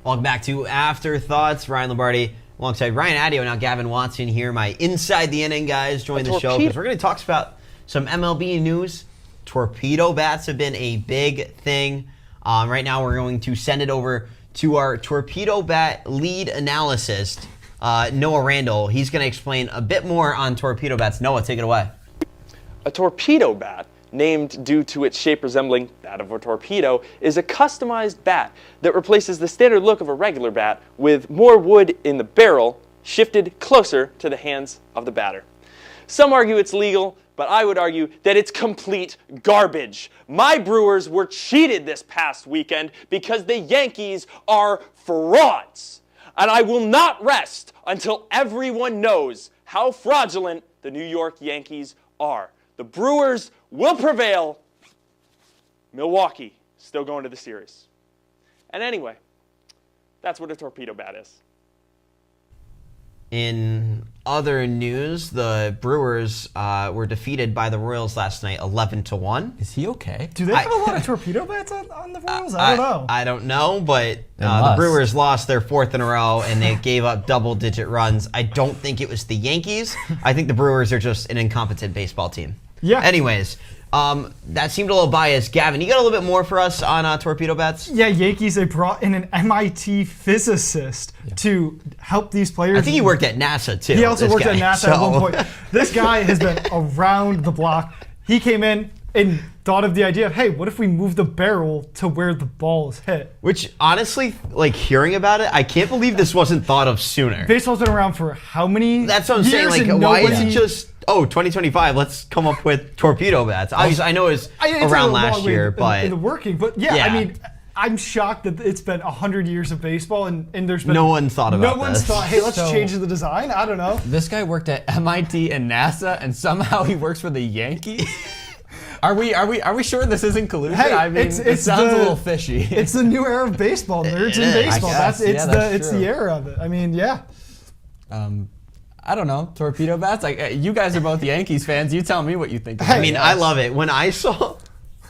Welcome back to Afterthoughts. Ryan Lombardi alongside Ryan Adio. Now Gavin Watson here, my Inside the Inning guys, join the show because we're going to talk about some MLB news. Torpedo bats have been a big thing. Right now we're going to send it over to our Torpedo bat lead analyst, Noah Randall. He's going to explain a bit more on Torpedo bats. Noah, take it away. A torpedo bat, named due to its shape resembling that of a torpedo, is a customized bat that replaces the standard look of a regular bat with more wood in the barrel shifted closer to the hands of the batter. Some argue it's legal, but I would argue that it's complete garbage. My Brewers were cheated this past weekend because the Yankees are frauds. And I will not rest until everyone knows how fraudulent the New York Yankees are. The Brewers will prevail. Milwaukee still going to the series. And anyway, that's what a torpedo bat is. In other news, the Brewers were defeated by the Royals last night, 11-1. Is he okay? Do they have a lot of torpedo bats on the Royals? I don't know. I don't know, but the Brewers lost their fourth in a row, and they gave up double-digit runs. I don't think it was the Yankees. I think the Brewers are just an incompetent baseball team. Yeah. Anyways, that seemed a little biased. Gavin, you got a little bit more for us on torpedo bats? Yeah, Yankees, they brought in an MIT physicist to help these players. I think he worked at NASA, too. He also worked at NASA at one point. This guy has been around the block. He came in and thought of the idea of, hey, what if we move the barrel to where the ball is hit? Which, honestly, like hearing about it, I can't believe this wasn't thought of sooner. Baseball's been around for how many years? That's what I'm saying. Like, why is it just, 2025, let's come up with torpedo bats? Obviously, I know it was around last year, but... in the working, but yeah, I mean... I'm shocked that it's been 100 years of baseball and there's been... No one thought about this. No one's thought, hey, let's change the design? I don't know. This guy worked at MIT and NASA, and somehow he works for the Yankees? Are we sure this isn't collusion? Hey, I mean, it sounds a little fishy. It's the new era of baseball. Nerds in baseball. It's the era of it. I mean, yeah. I don't know. Torpedo bats? Like, you guys are both Yankees fans. You tell me what you think. I mean, I love it. When I saw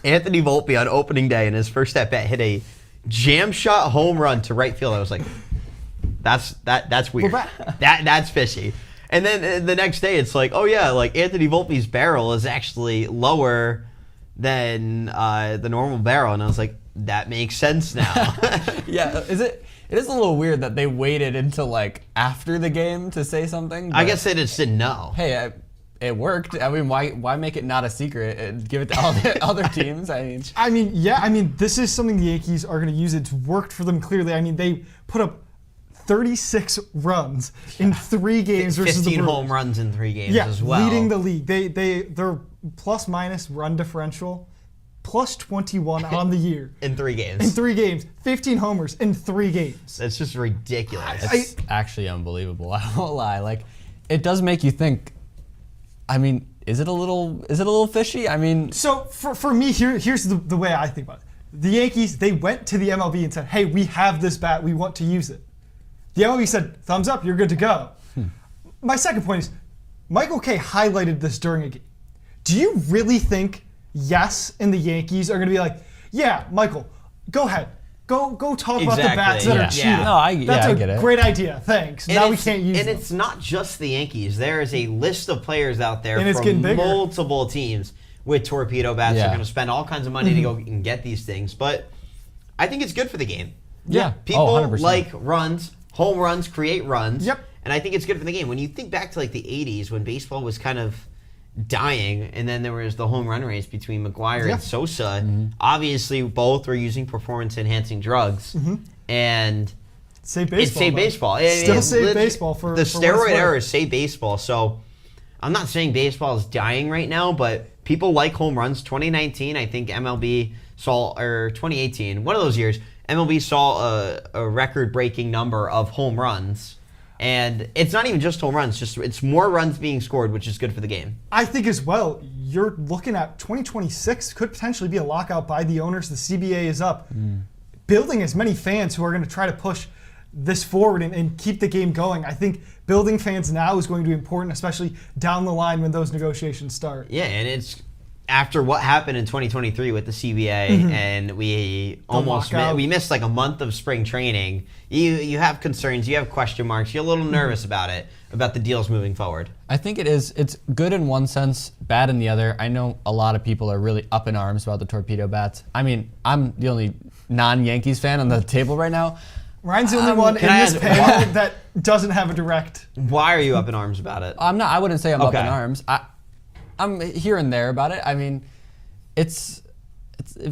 Anthony Volpe on opening day in his first at-bat hit a jam shot home run to right field, I was like, that's weird. That's fishy. And then the next day, it's like, oh yeah, like Anthony Volpe's barrel is actually lower than the normal barrel, and I was like, that makes sense now. Yeah, it is a little weird that they waited until like after the game to say something. I guess they just didn't know. Hey, it worked. I mean, why make it not a secret and give it to all the other teams? I mean, this is something the Yankees are going to use. It's worked for them clearly. I mean, they put up 36 runs in 3 games versus the 15 home runs in 3 games as well. Leading the league. Their plus minus run differential plus 21 on the year. In 3 games. In 3 games. 15 homers in 3 games. That's just ridiculous. It's actually unbelievable. I won't lie. Like, it does make you think. I mean, is it a little fishy? I mean, so for me, here's the way I think about it. The Yankees, they went to the MLB and said, hey, we have this bat, we want to use it. The MLB said, thumbs up, you're good to go. My second point is, Michael Kay highlighted this during a game. Do you really think Yes and the Yankees are going to be like, yeah, Michael, go ahead. Go talk about the bats that are cheating. No, I get it. That's a great idea. Thanks. Now we can't use them. And it's not just the Yankees. There is a list of players out there from multiple teams with torpedo bats. They're going to spend all kinds of money to go and get these things. But I think it's good for the game. Yeah. People like runs. Home runs create runs. Yep. And I think it's good for the game. When you think back to like the 80s when baseball was kind of dying, and then there was the home run race between McGwire and Sosa. Obviously, both were using performance-enhancing drugs, and save baseball. It saved baseball. Still save baseball for the steroid era is save baseball. So I'm not saying baseball is dying right now, but people like home runs. 2019, I think MLB saw, or 2018, one of those years, MLB saw a record-breaking number of home runs. And it's not even just home runs, it's more runs being scored, which is good for the game. I think as well, you're looking at 2026 could potentially be a lockout by the owners. The CBA is up. Building as many fans who are going to try to push this forward and keep the game going. I think building fans now is going to be important, especially down the line when those negotiations start. Yeah, and after what happened in 2023 with the CBA, and we missed like a month of spring training. You have concerns, you have question marks, you're a little nervous about it, about the deals moving forward. I think it's good in one sense, bad in the other. I know a lot of people are really up in arms about the Torpedo bats. I mean, I'm the only non-Yankees fan on the table right now. Ryan's the only one in this panel that doesn't have a direct. Why are you up in arms about it? I'm not. I wouldn't say I'm up in arms. I'm here and there about it. I mean, it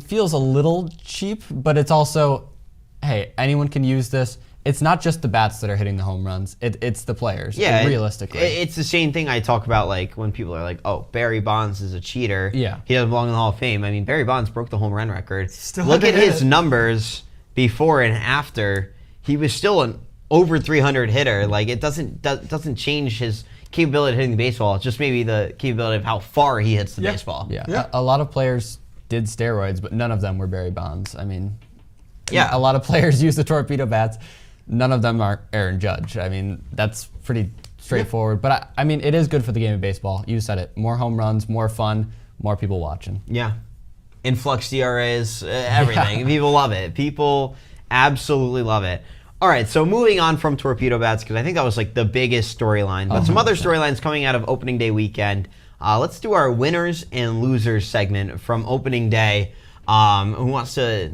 feels a little cheap, but it's also, hey, anyone can use this. It's not just the bats that are hitting the home runs. It's the players. Yeah, realistically, it's the same thing I talk about. Like when people are like, "Oh, Barry Bonds is a cheater. Yeah, he doesn't belong in the Hall of Fame." I mean, Barry Bonds broke the home run record. Look at his numbers before and after. He was still an over 300 hitter. Like it doesn't change his capability of hitting the baseball. It's just maybe the capability of how far he hits the baseball. Yeah. A lot of players did steroids, but none of them were Barry Bonds. I mean, yeah, a lot of players use the Torpedo bats. None of them are Aaron Judge. I mean, that's pretty straightforward. But I mean, it is good for the game of baseball. You said it. More home runs, more fun, more people watching. Yeah. Influx DRAs, everything. People love it. People absolutely love it. All right, so moving on from Torpedo bats, because I think that was like the biggest storyline, but some other storylines coming out of opening day weekend. Let's do our winners and losers segment from opening day. Who wants to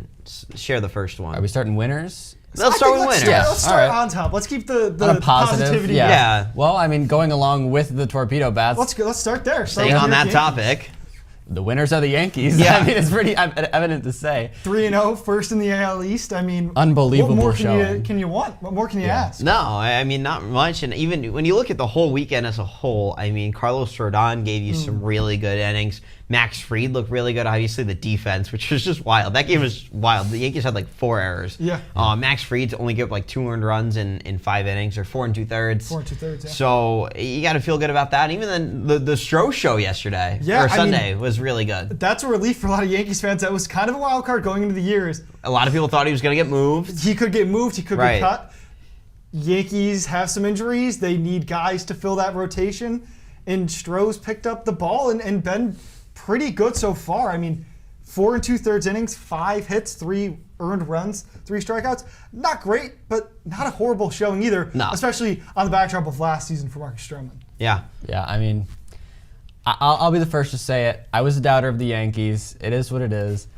share the first one? Are we starting winners? Let's start with winners. Let's start on top. Let's keep the positivity. Yeah. Well, I mean, going along with the Torpedo bats. Let's start there. Staying on that topic. The winners are the Yankees. Yeah. I mean, it's pretty evident to say. 3-0, first in the AL East. I mean, unbelievable what more showing. can you want? What more can you ask? No, I mean, not much. And even when you look at the whole weekend as a whole, I mean, Carlos Rodon gave you some really good innings. Max Fried looked really good. Obviously, the defense, which was just wild. That game was wild. The Yankees had like 4 errors. Yeah. Max Fried only gave up like 2 earned runs in 5 innings, or 4 2/3. 4 2/3. Yeah. So you got to feel good about that. And even then, the Stroh show yesterday or Sunday was really good. That's a relief for a lot of Yankees fans. That was kind of a wild card going into the years. A lot of people thought he was going to get moved. He could get moved. He could get cut. Yankees have some injuries. They need guys to fill that rotation. And Stroh's picked up the ball and been pretty good so far. I mean, 4 2/3 innings, 5 hits, 3 earned runs, 3 strikeouts. Not great, but not a horrible showing either. No. Especially on the backdrop of last season for Marcus Stroman. Yeah. Yeah, I mean, I'll be the first to say it. I was a doubter of the Yankees. It is what it is.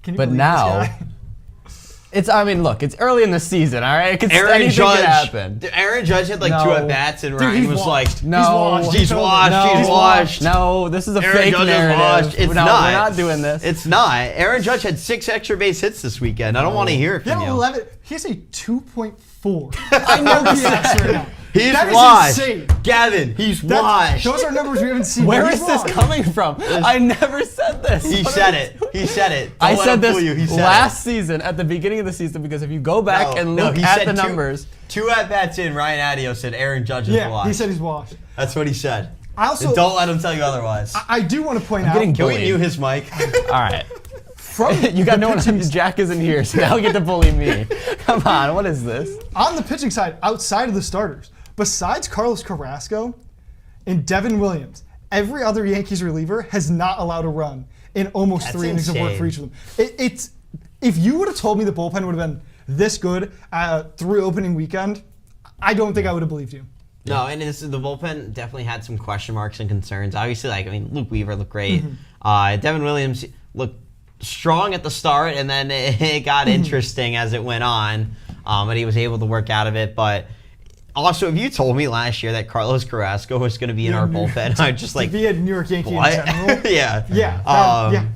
Can you but believe now, this guy? I mean, look, it's early in the season, all right? Aaron Anything Judge could happen. Aaron Judge had like 2 at-bats, and Ryan was like, no, he's washed. No, this is a Aaron fake Judge narrative. Washed. It's not. We're not doing this. It's not. Aaron Judge had 6 extra base hits this weekend. I don't want to hear it from you. He has a 2.4. I know OPS right now. He's that washed. Is insane. Gavin, he's washed. Those are numbers we haven't seen. Where is this coming from? I never said this. He said it. He said it. I said this last season at the beginning of the season because if you go back and look at the numbers. 2 at-bats in, Ryan Adio said Aaron Judge is washed. He said he's washed. That's what he said. And don't let him tell you otherwise. I do want to point out. Can we mute his mic? All right. You got no one. Jack isn't here, so now you get to bully me. Come on, what is this? On the pitching side, outside of the starters, besides Carlos Carrasco and Devin Williams, every other Yankees reliever has not allowed a run in almost 3 innings of work for each of them. It's if you would have told me the bullpen would have been this good through opening weekend, I don't think I would have believed you. No, and the bullpen definitely had some question marks and concerns. Obviously, Luke Weaver looked great. Devin Williams looked strong at the start, and then it got interesting as it went on. But he was able to work out of it. But also, if you told me last year that Carlos Carrasco was going to be in our bullpen, I'd just like, be a New York Yankee what? in general. Yeah.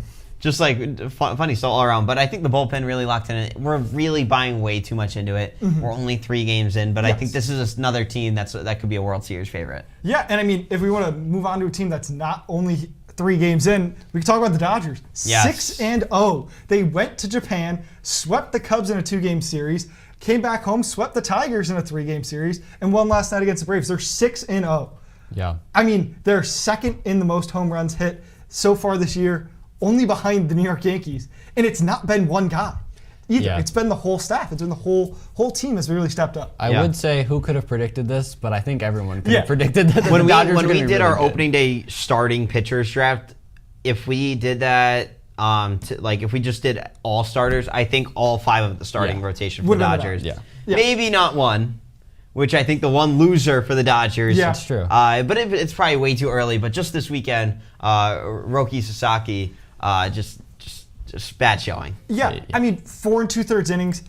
Just like funny stuff all around. But I think the bullpen really locked in. We're really buying way too much into it. We're only 3 games in, but I think this is another team that could be a World Series favorite. Yeah, and I mean, if we want to move on to a team that's not only 3 games in, we can talk about the Dodgers. Yes. 6-0. They went to Japan, swept the Cubs in a 2-game series, came back home, swept the Tigers in a 3-game series, and won last night against the Braves. They're 6-0. Yeah. I mean, they're second in the most home runs hit so far this year, only behind the New York Yankees. And it's not been one guy either. Yeah. It's been the whole staff. It's been the whole team has really stepped up. I would say who could have predicted this, but I think everyone could have predicted that when the Dodgers we did really our good. opening day starting pitchers draft, if we did that, if we just did all starters, I think all 5 of the starting rotation for the Dodgers. Yeah. Maybe not one, which I think the one loser for the Dodgers. Yeah. That's true. But it's probably way too early. But just this weekend, Roki Sasaki, just bad showing. Yeah, I mean, 4 2/3 innings.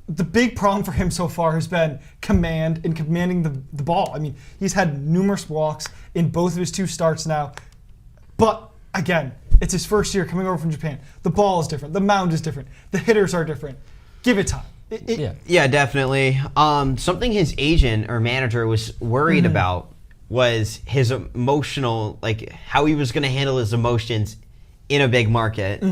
The big problem for him so far has been commanding the ball. I mean, he's had numerous walks in both of his 2 starts now. But again, it's his first year coming over from Japan. The ball is different. The mound is different. The hitters are different. Give it time. Yeah, definitely. Something his agent or manager was worried about was his emotional, how he was going to handle his emotions in a big market.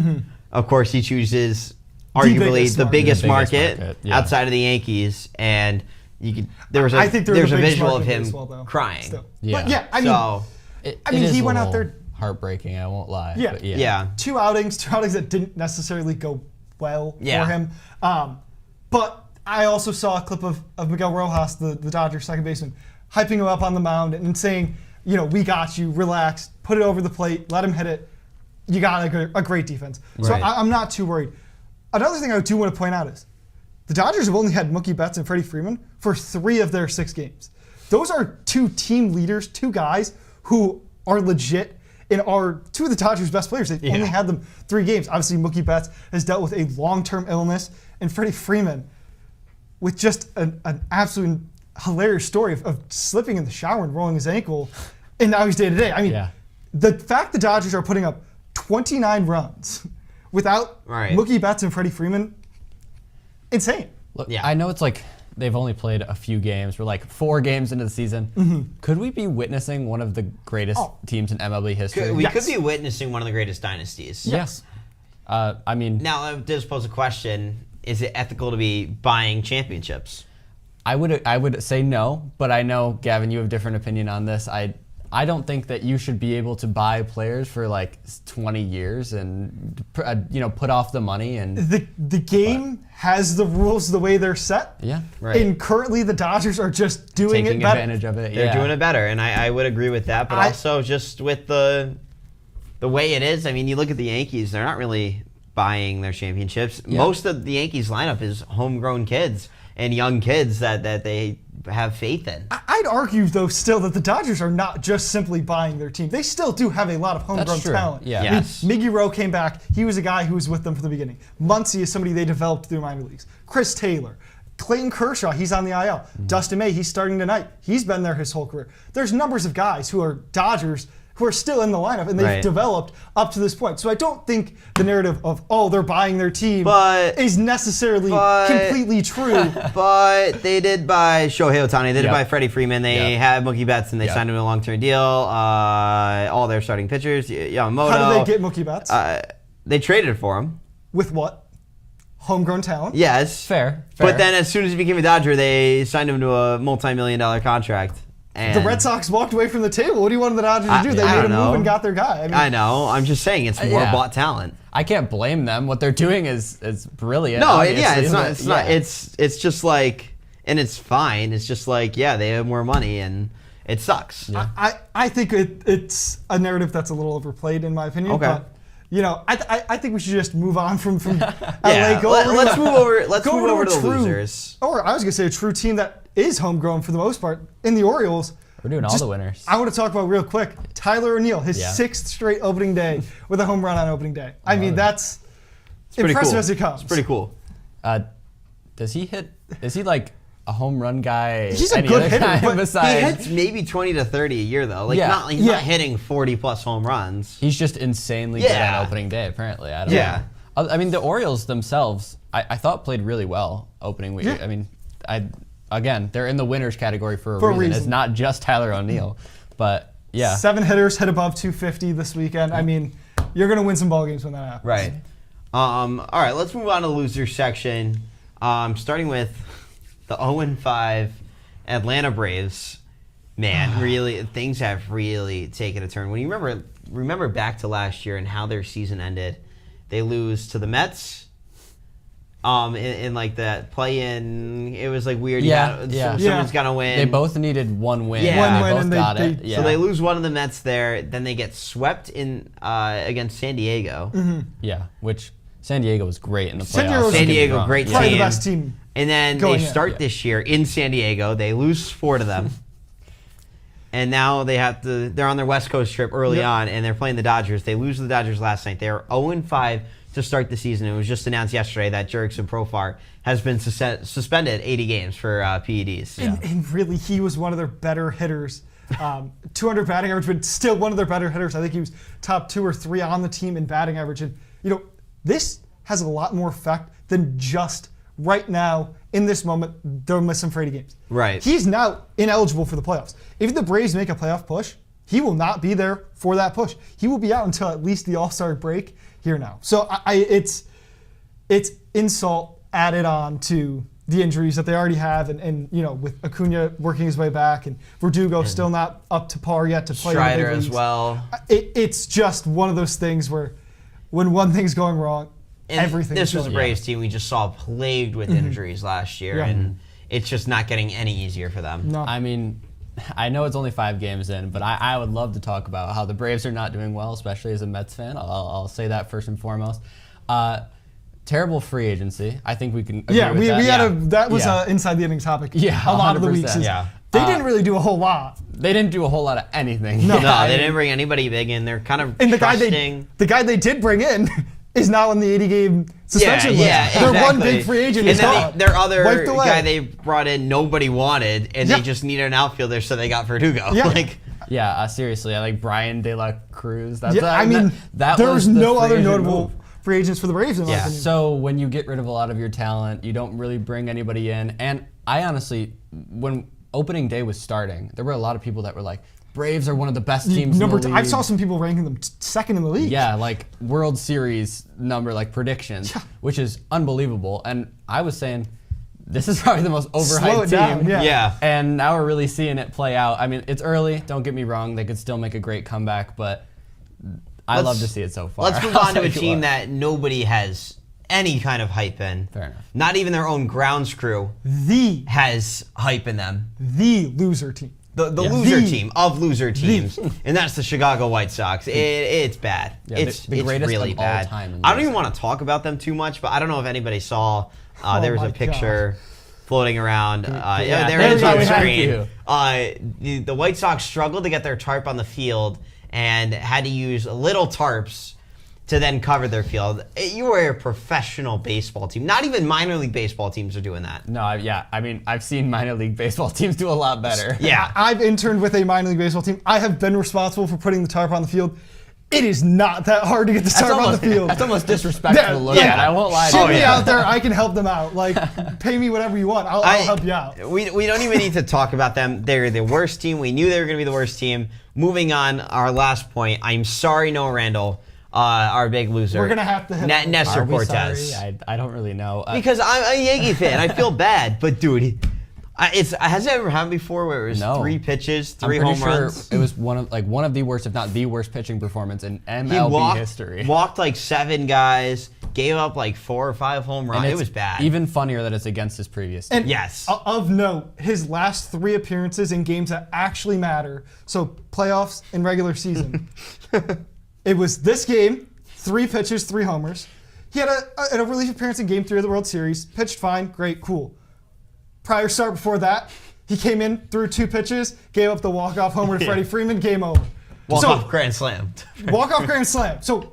Of course, he chooses arguably the biggest market outside of the Yankees, and there was a visual of him crying. Still. Yeah. But yeah, I mean, he went out there. Heartbreaking, I won't lie. Yeah. But Yeah. 2 outings that didn't necessarily go well for him. But I also saw a clip of Miguel Rojas, the Dodgers second baseman, hyping him up on the mound and saying, we got you, relax, put it over the plate, let him hit it. You got a great defense. So Right. I'm not too worried. Another thing I do want to point out is the Dodgers have only had Mookie Betts and Freddie Freeman for 3 of their 6 games. Those are 2 team leaders, 2 guys who are legit and are 2 of the Dodgers' best players. They've only had them 3 games. Obviously, Mookie Betts has dealt with a long-term illness, and Freddie Freeman with just an absolute hilarious story of slipping in the shower and rolling his ankle, and now he's day-to-day. I mean, the fact the Dodgers are putting up 29 runs without Mookie Betts and Freddie Freeman, insane. Look, I know it's they've only played a few games. We're 4 games into the season. Could we be witnessing one of the greatest teams in MLB history? We could be witnessing one of the greatest dynasties. Yes. I mean, now I just pose a question: is it ethical to be buying championships? I would say no, but I know, Gavin, you have a different opinion on this. I don't think that you should be able to buy players for 20 years and put off the money and the game has the rules the way they're set. Yeah, right. And currently the Dodgers are just doing taking it better. advantage of it. They're doing it better, and I would agree with that. But also just with the way it is, I mean, you look at the Yankees; they're not really buying their championships. Yeah. Most of the Yankees lineup is homegrown kids and young kids that they have faith in. I'd argue, though, still that the Dodgers are not just simply buying their team. They still do have a lot of homegrown That's true. talent. Yeah. Yes. I mean, Miggy Rowe came back. He was a guy who was with them from the beginning. Muncy is somebody they developed through minor leagues. Chris Taylor. Clayton Kershaw, he's on the IL. Dustin May, he's starting tonight. He's been there his whole career. There's numbers of guys who are Dodgers who are still in the lineup, and they've developed up to this point. So I don't think the narrative of, they're buying their team is necessarily completely true. But they did buy Shohei Ohtani. They did buy Freddie Freeman. They had Mookie Betts, and they signed him to a long-term deal. All their starting pitchers, Yamamoto. How did they get Mookie Betts? They traded for him. With what? Homegrown talent? Yes. Fair. But then as soon as he became a Dodger, they signed him to a multi-million-dollar contract. And the Red Sox walked away from the table. What do you want the Dodgers to do? They made a move and got their guy. I know. I'm just saying it's more bought talent. I can't blame them. What they're doing is brilliant. No, obviously, it's not. It's just and it's fine. It's just they have more money and it sucks. Yeah. I think it's a narrative that's a little overplayed in my opinion. Okay. But I think we should just move on from LA. Let's move over. Let's move over to the losers. Or I was gonna say a true team that is homegrown for the most part in the Orioles. We're doing all the winners. I want to talk about real quick Tyler O'Neill, his 6th straight opening day with a home run on opening day. I mean, that's impressive as it comes. It's pretty cool. Does he hit? Is he a home run guy? He's a good hitter, but he hits maybe 20 to 30 a year though. He's not hitting 40 plus home runs. He's just insanely good on opening day. Apparently, I don't know. I mean, the Orioles themselves, I thought played really well opening week. I mean, Again, they're in the winners category for a reason. It's not just Tyler O'Neill, but 7 hitters hit above 250 this weekend. I mean, you're gonna win some ball games when that happens. Right. All right. Let's move on to the losers section. Starting with the 0-5 Atlanta Braves. Man, really, things have really taken a turn. When you remember back to last year and how their season ended, they lose to the Mets, in like that play-in. It was like weird. Yeah. Someone's got to win. They both needed one win. Yeah. One One win, win, and both got they- it. Yeah. So they lose one of the Mets there. Then they get swept in against San Diego. Yeah, which San Diego was great in the playoffs. San Diego's- don't San get me Diego, wrong. great Probably team. the best team. And then they going in. start this year in San Diego. They lose 4 to them. And now they're on their West Coast trip early on, and they're playing the Dodgers. They lose to the Dodgers last night. They are 0-5 to start the season. It was just announced yesterday that Jurickson Profar has been suspended 80 games for PEDs. And really, he was one of their better hitters. 200 batting average, but still one of their better hitters. I think he was top 2 or 3 on the team in batting average. And, this has a lot more effect than just right now, in this moment, they're missing for 80 games. Right. He's now ineligible for the playoffs. If the Braves make a playoff push, he will not be there for that push. He will be out until at least the All-Star break here now. So it's insult added on to the injuries that they already have, and with Acuna working his way back and Verdugo still not up to par yet to play in the big Strider as leagues. well. It's just one of those things where when one thing's going wrong, And everything. this was a Braves team we just saw plagued with injuries last year, Yeah. and it's just not getting any easier for them. No. I mean, I know it's only 5 games in, but I would love to talk about how the Braves are not doing well, especially as a Mets fan. I'll say that first and foremost. Terrible free agency. I think we can agree with we that. had that was Yeah. an inside the innings topic. Yeah, a lot of the 100%. weeks. Yeah. They didn't really do a whole lot. They didn't do a whole lot of anything. No, I they mean, didn't bring anybody big in. They're kind of And the trusting. guy they did bring in is now on the 80-game suspension list. exactly. Their one big free agent And is then gone. their other Wiped away. guy they brought in, nobody wanted, and Yeah. they just needed an outfielder, so they got Verdugo. Yeah. Yeah, seriously, I like Brian De La Cruz. That's Yeah, I mean, that there was the no free other agent notable move. free agents for the Braves in my opinion. So when you get rid of a lot of your talent, you don't really bring anybody in. And I honestly, when opening day was starting, there were a lot of people that were like, Braves are one of the best teams in the league. I saw some people ranking them second in the league. Yeah, like World Series number, like predictions, which is unbelievable. And I was saying, this is probably the most Slow overhyped it down, team. yeah. Yeah. And now we're really seeing it play out. I mean, it's early. Don't get me wrong. They could still make a great comeback, but I love to see it so far. Let's move I'll on to tell a you team what. that nobody has any kind of hype in. Fair enough. Not even their own grounds crew The has hype in them. loser team. The loser The- team of loser teams, and that's the Chicago White Sox. It's bad. Yeah, it's the greatest really of all bad. time in I don't the even want to talk about them too much, but I don't know if anybody saw. There was my a picture floating around. Yeah, there it is on the thank screen. you. The White Sox struggled to get their tarp on the field and had to use little tarps to then cover their field. You are a professional baseball team. Not even minor league baseball teams are doing that. No, I mean, I've seen minor league baseball teams do a lot better. Yeah. I've interned with a minor league baseball team. I have been responsible for putting the tarp on the field. It is not that hard to get the tarp on the field. That's almost disrespectful to look yeah. at. I won't lie to Ship you. me out there. I can help them out. Like, pay me whatever you want. I'll help you out. We don't even need to talk about them. They're the worst team. We knew they were going to be the worst team. Moving on, our last point. I'm sorry, Noah Randall, our big loser. We're gonna have to hit him. Nestor Are we Cortez. sorry? I don't really know. Because I'm a Yankee fan. I feel bad. But, dude, has it ever happened before where it was No. 3 pitches, I'm 3 pretty home sure runs? it was one of the worst, if not the worst, pitching performance in He MLB history. walked like 7 guys, gave up like 4 or 5 home runs. And It it's was bad. Even funnier that it's against his previous team. And Yes. Of note, his last 3 appearances in games that actually matter, so playoffs and regular season, it was this game, 3 pitches, 3 homers. He had a relief appearance in Game 3 of the World Series, pitched fine, great, cool. Prior start before that, he came in, threw 2 pitches, gave up the walk-off homer to Freddie Freeman, game over. Walk-off grand slam. Walk-off grand slam. So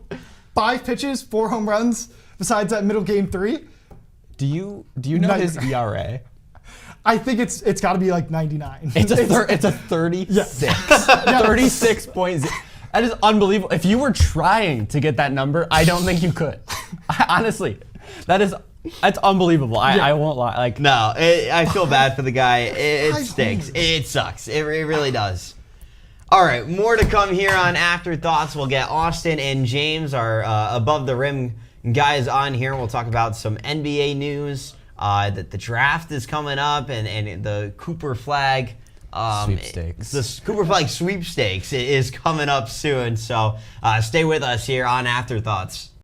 5 pitches, 4 home runs, besides that middle Game 3. Do you know Nightmare. his ERA? I think it's got to be like 99. It's a 36. 36.0. That is unbelievable. If you were trying to get that number, I don't think you could. Honestly, that's unbelievable. I won't lie. Like, No, I feel bad for the guy. It Five stinks. homers. It sucks. It really does. All right, more to come here on Afterthoughts. We'll get Austin and James, our above the rim guys, on here. We'll talk about some NBA news. That the draft is coming up, and the Cooper Flag Sweepstakes. The Cooper Flag sweepstakes is coming up soon. So stay with us here on Afterthoughts.